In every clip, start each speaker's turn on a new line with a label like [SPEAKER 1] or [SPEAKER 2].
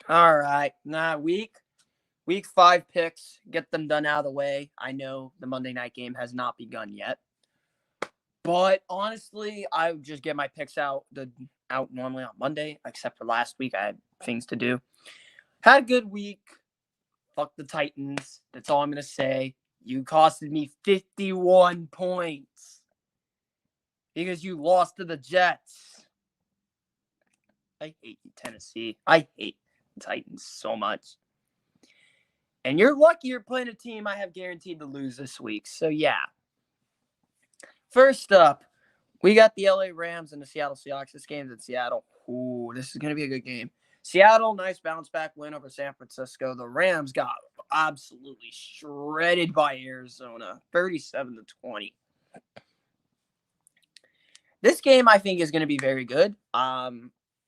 [SPEAKER 1] All right. Week 5 picks. Get them done out of the way. I know the Monday night game has not begun yet. But honestly, I would just get my picks out normally on Monday, except for last week. I had things to do. Had a good week. Fuck the Titans. That's all I'm going to say. You costed me 51 points because you lost to the Jets. I hate you, Tennessee. I hate the Titans so much. And you're lucky you're playing a team I have guaranteed to lose this week. So, yeah. First up, we got the LA Rams and the Seattle Seahawks. This game's in Seattle. Ooh, this is going to be a good game. Seattle, nice bounce back win over San Francisco. The Rams got absolutely shredded by Arizona, 37-20. This game, I think, is going to be very good.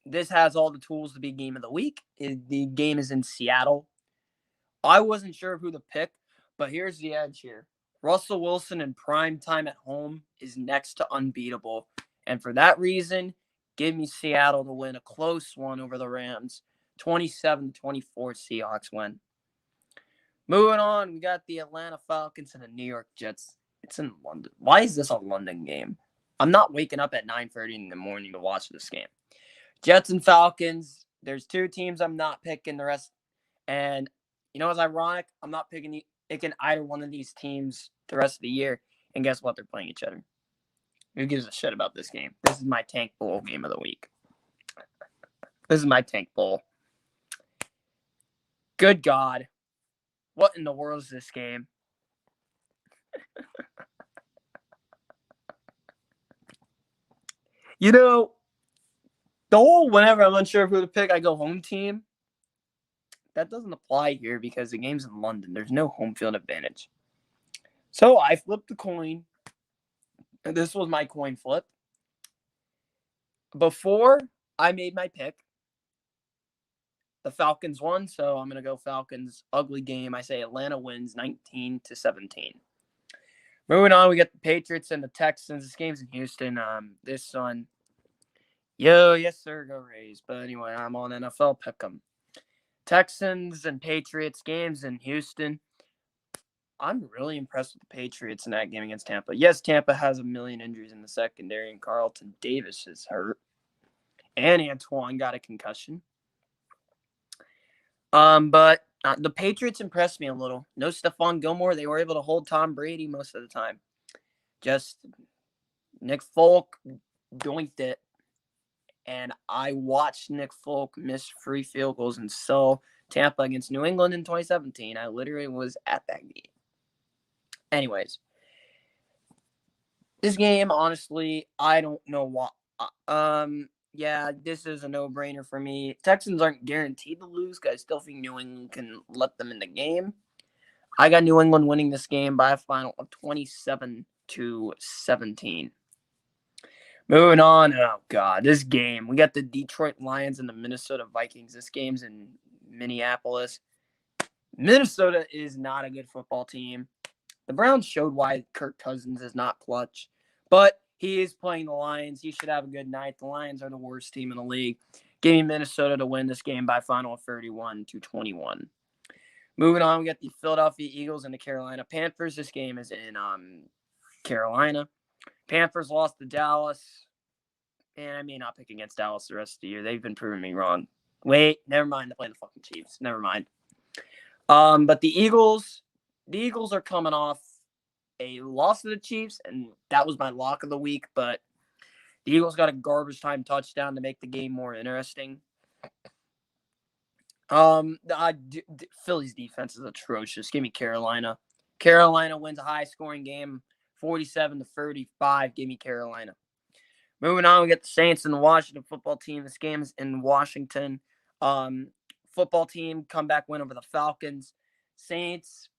[SPEAKER 1] This has all the tools to be game of the week. The game is in Seattle. I wasn't sure who to pick, but here's the edge here. Russell Wilson in prime time at home is next to unbeatable. And for that reason, give me Seattle to win a close one over the Rams. 27-24 Seahawks win. Moving on, we got the Atlanta Falcons and the New York Jets. It's in London. Why is this a London game? I'm not waking up at 9:30 in the morning to watch this game. Jets and Falcons, there's two teams I'm not picking the rest. And you know what's ironic? I'm not picking either one of these teams the rest of the year. And guess what? They're playing each other. Who gives a shit about this game? This is my Tank Bowl game of the week. This is my Tank Bowl. Good God. What in the world is this game? You know, the whole whenever I'm unsure of who to pick, I go home team. That doesn't apply here because the game's in London. There's no home field advantage. So I flipped the coin. And this was my coin flip. Before I made my pick, the Falcons won, so I'm going to go Falcons. Ugly game. I say Atlanta wins 19-17. Moving on, we got the Patriots and the Texans. This game's in Houston. This one, yes sir, go Rays. But anyway, I'm on NFL Pick'em. Texans and Patriots games in Houston. I'm really impressed with the Patriots in that game against Tampa. Yes, Tampa has a million injuries in the secondary, and Carlton Davis is hurt. And Antoine got a concussion. But the Patriots impressed me a little. No Stephon Gilmore. They were able to hold Tom Brady most of the time. Just Nick Folk doinked it. And I watched Nick Folk miss free field goals and sell Tampa against New England in 2017. I literally was at that game. Anyways, this game, honestly, I don't know what. Yeah, this is a no-brainer for me. Texans aren't guaranteed to lose because I still think New England can let them in the game. I got New England winning this game by a final of 27-17. Moving on. Oh, God. This game. We got the Detroit Lions and the Minnesota Vikings. This game's in Minneapolis. Minnesota is not a good football team. The Browns showed why Kirk Cousins is not clutch. But he is playing the Lions. He should have a good night. The Lions are the worst team in the league. Give me Minnesota to win this game by a final of 31-21. Moving on, we got the Philadelphia Eagles and the Carolina Panthers. This game is in Carolina. Panthers lost to Dallas. And I may not pick against Dallas the rest of the year. They've been proving me wrong. Wait, never mind. They play the fucking Chiefs. Never mind. But the Eagles are coming off a loss to the Chiefs, and that was my lock of the week. But the Eagles got a garbage time touchdown to make the game more interesting. Philly's defense is atrocious. Give me Carolina. Carolina wins a high-scoring game, 47-35. Give me Carolina. Moving on, we got the Saints and the Washington football team. This game is in Washington. Football team comeback win over the Falcons. Saints,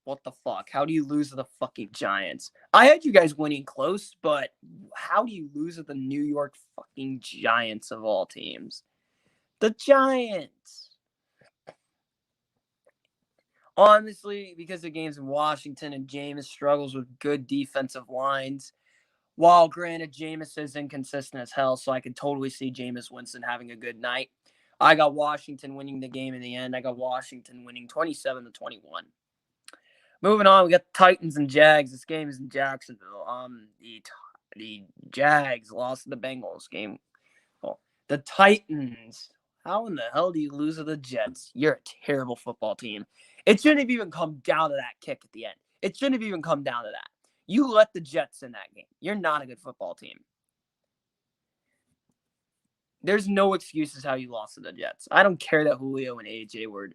[SPEAKER 1] what the fuck? How do you lose to the fucking Giants? I had you guys winning close, but how do you lose to the New York fucking Giants of all teams? The Giants. Honestly, because the game's in Washington and Jameis struggles with good defensive lines. While granted, Jameis is inconsistent as hell, so I can totally see Jameis Winston having a good night. I got Washington winning the game in the end. I got Washington winning 27-21. Moving on, we got the Titans and Jags. This game is in Jacksonville. The Jags lost to the Bengals game. Well, the Titans. How in the hell do you lose to the Jets? You're a terrible football team. It shouldn't have even come down to that kick at the end. It shouldn't have even come down to that. You let the Jets in that game. You're not a good football team. There's no excuses how you lost to the Jets. I don't care that Julio and AJ were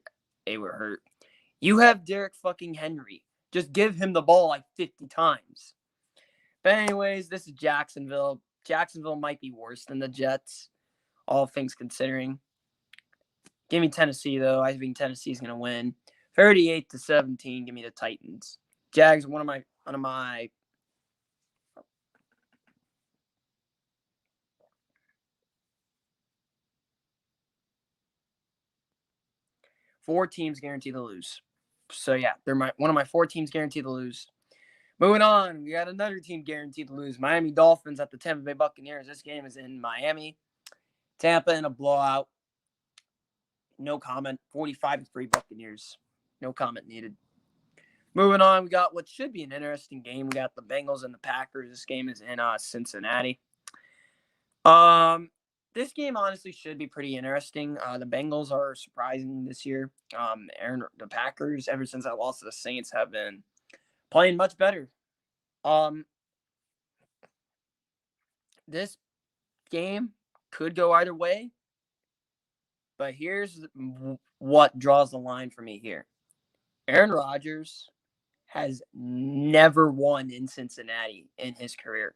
[SPEAKER 1] hurt. You have Derek fucking Henry. Just give him the ball like 50 times. But anyways, this is Jacksonville. Jacksonville might be worse than the Jets, all things considering. Give me Tennessee, though. I think Tennessee's going to win. 38-17, give me the Titans. Jags, one of my four teams guaranteed to lose. So yeah, they're one of my four teams guaranteed to lose. Moving on, we got another team guaranteed to lose. Miami Dolphins at the Tampa Bay Buccaneers. This game is in Miami. Tampa in a blowout. No comment. 45-3 Buccaneers. No comment needed. Moving on, we got what should be an interesting game. We got the Bengals and the Packers. This game is in Cincinnati. This game honestly should be pretty interesting. The Bengals are surprising this year. The Packers, ever since I lost to the Saints, have been playing much better. This game could go either way, but here's what draws the line for me here. Aaron Rodgers has never won in Cincinnati in his career.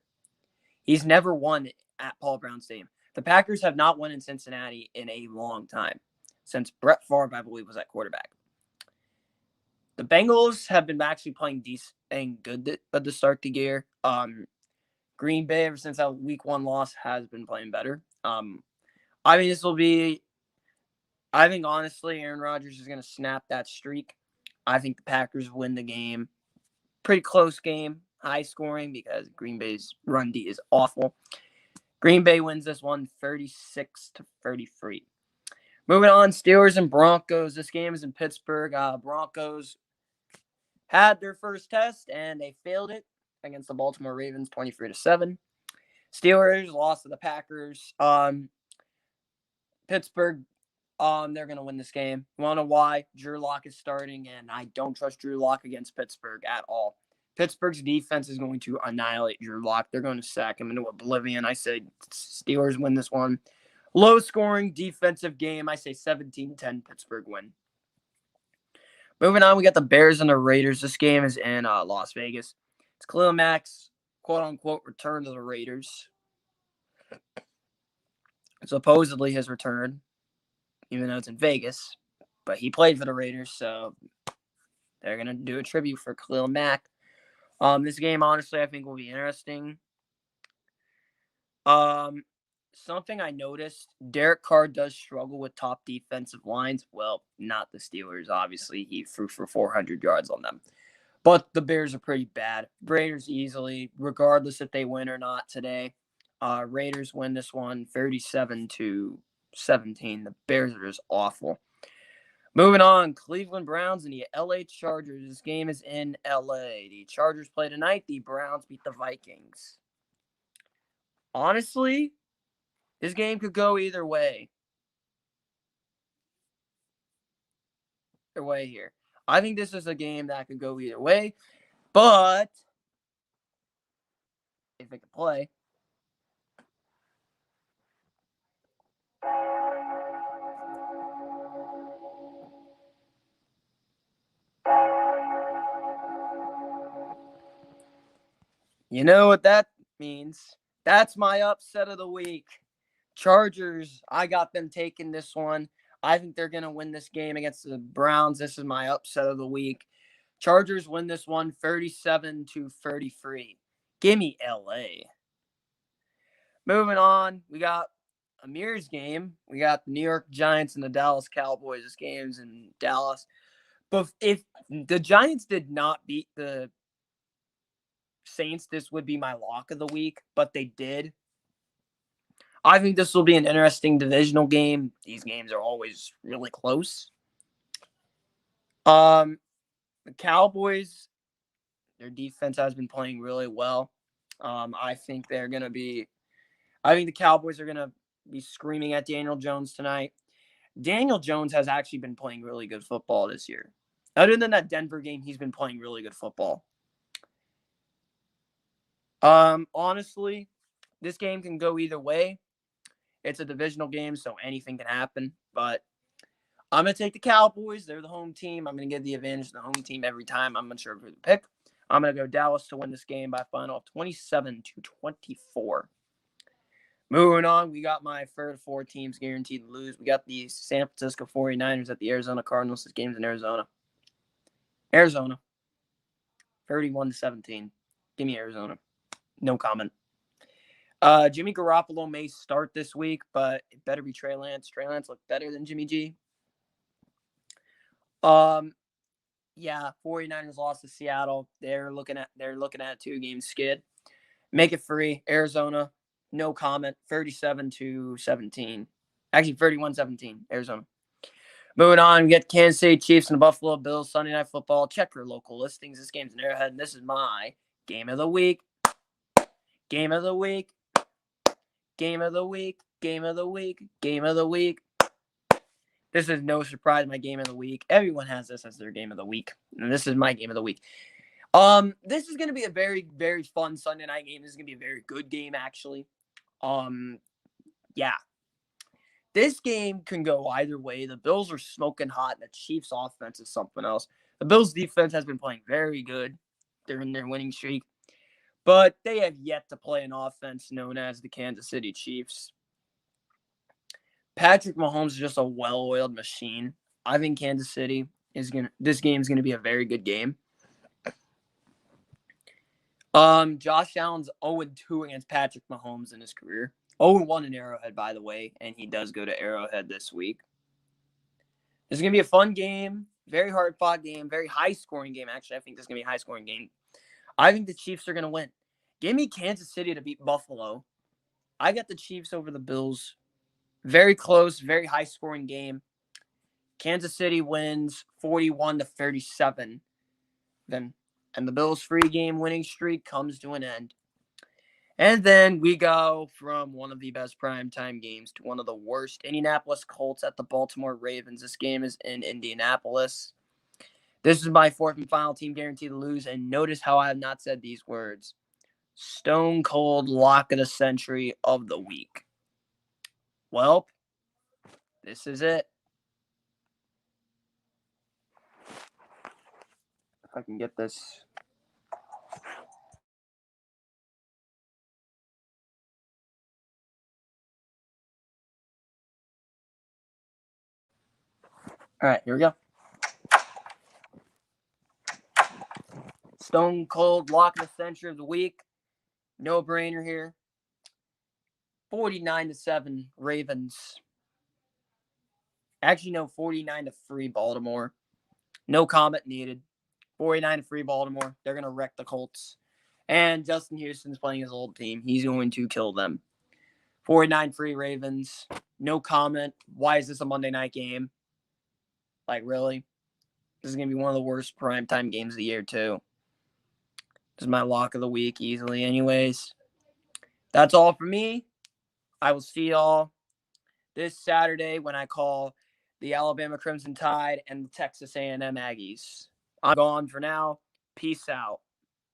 [SPEAKER 1] He's never won at Paul Brown Stadium. The Packers have not won in Cincinnati in a long time, since Brett Favre, I believe, was at quarterback. The Bengals have been actually playing decent and good at the start of the year. Green Bay, ever since that week 1 loss, has been playing better. I think honestly, Aaron Rodgers is going to snap that streak. I think the Packers win the game. Pretty close game, high scoring, because Green Bay's run D is awful. Green Bay wins this one 36-33. Moving on, Steelers and Broncos. This game is in Pittsburgh. Broncos had their first test, and they failed it against the Baltimore Ravens 23-7. Steelers lost to the Packers. Pittsburgh, they're going to win this game. You want to know why? Drew Lock is starting, and I don't trust Drew Lock against Pittsburgh at all. Pittsburgh's defense is going to annihilate Drew Lock. They're going to sack him into oblivion. I say Steelers win this one. Low-scoring defensive game. I say 17-10 Pittsburgh win. Moving on, we got the Bears and the Raiders. This game is in Las Vegas. It's Khalil Mack's quote-unquote return to the Raiders. Supposedly his return, even though it's in Vegas. But he played for the Raiders, so they're going to do a tribute for Khalil Mack. This game, honestly, I think will be interesting. Something I noticed, Derek Carr does struggle with top defensive lines. Well, not the Steelers, obviously. He threw for 400 yards on them. But the Bears are pretty bad. Raiders easily, regardless if they win or not today. Raiders win this one 37-17. The Bears are just awful. Moving on, Cleveland Browns and the LA Chargers. This game is in LA. The Chargers play tonight. The Browns beat the Vikings. Honestly, this game could go either way. Either way here. I think this is a game that could go either way. But if it could play, you know what that means. That's my upset of the week. Chargers, I got them taking this one. I think they're going to win this game against the Browns. This is my upset of the week. Chargers win this one 37-33. Give me LA. Moving on, we got Amir's game. We got the New York Giants and the Dallas Cowboys. This game's in Dallas. But if the Giants did not beat the Saints, this would be my lock of the week, but they did. I think this will be an interesting divisional game. These games are always really close. The Cowboys, their defense has been playing really well. I think the Cowboys are gonna be screaming at Daniel Jones tonight. Daniel Jones has actually been playing really good football this year. Other than that Denver game, he's been playing really good football. Honestly, this game can go either way. It's a divisional game, so anything can happen. But I'm going to take the Cowboys. They're the home team. I'm going to give the advantage to the home team every time. I'm unsure who to pick. I'm going to go Dallas to win this game by a final of 27-24. Moving on, we got my third four teams guaranteed to lose. We got the San Francisco 49ers at the Arizona Cardinals. This game's in Arizona. Arizona. 31-17. Give me Arizona. No comment. Jimmy Garoppolo may start this week, but it better be Trey Lance. Trey Lance looked better than Jimmy G. Yeah, 49ers lost to Seattle. They're looking at a 2-game skid. Make it free. Arizona, no comment. 37-17. Actually, 31-17. Arizona. Moving on, we get Kansas City Chiefs and the Buffalo Bills Sunday Night Football. Check your local listings. This game's in Arrowhead, and this is my game of the week. Game of the week. Game of the week. Game of the week. Game of the week. This is no surprise, my game of the week. Everyone has this as their game of the week. And this is my game of the week. This is going to be a very, very fun Sunday night game. This is going to be a very good game, actually. Yeah. This game can go either way. The Bills are smoking hot, and the Chiefs' offense is something else. The Bills' defense has been playing very good during their winning streak, but they have yet to play an offense known as the Kansas City Chiefs. Patrick Mahomes is just a well-oiled machine. I think Kansas City this game is gonna be a very good game. Josh Allen's 0-2 against Patrick Mahomes in his career. 0-1 in Arrowhead, by the way, and he does go to Arrowhead this week. This is gonna be a fun game, very hard-fought game, very high-scoring game. Actually, I think this is gonna be a high-scoring game. I think the Chiefs are gonna win. Give me Kansas City to beat Buffalo. I got the Chiefs over the Bills. Very close, very high-scoring game. Kansas City wins 41-37. And the Bills' 3-game winning streak comes to an end. And then we go from one of the best primetime games to one of the worst. Indianapolis Colts at the Baltimore Ravens. This game is in Indianapolis. This is my fourth and final team guaranteed to lose. And notice how I have not said these words. Stone cold lock of the century of the week. Well, this is it. If I can get this. All right, here we go. Stone cold lock of the century of the week. No brainer here. 49-7 Ravens. Actually, no, 49-3 Baltimore. No comment needed. 49-3 Baltimore. They're going to wreck the Colts. And Justin Houston's playing his old team. He's going to kill them. 49-3 Ravens. No comment. Why is this a Monday night game? Like, really? This is going to be one of the worst primetime games of the year, too. This is my lock of the week easily anyways. That's all for me. I will see y'all this Saturday when I call the Alabama Crimson Tide and the Texas A&M Aggies. I'm gone for now. Peace out.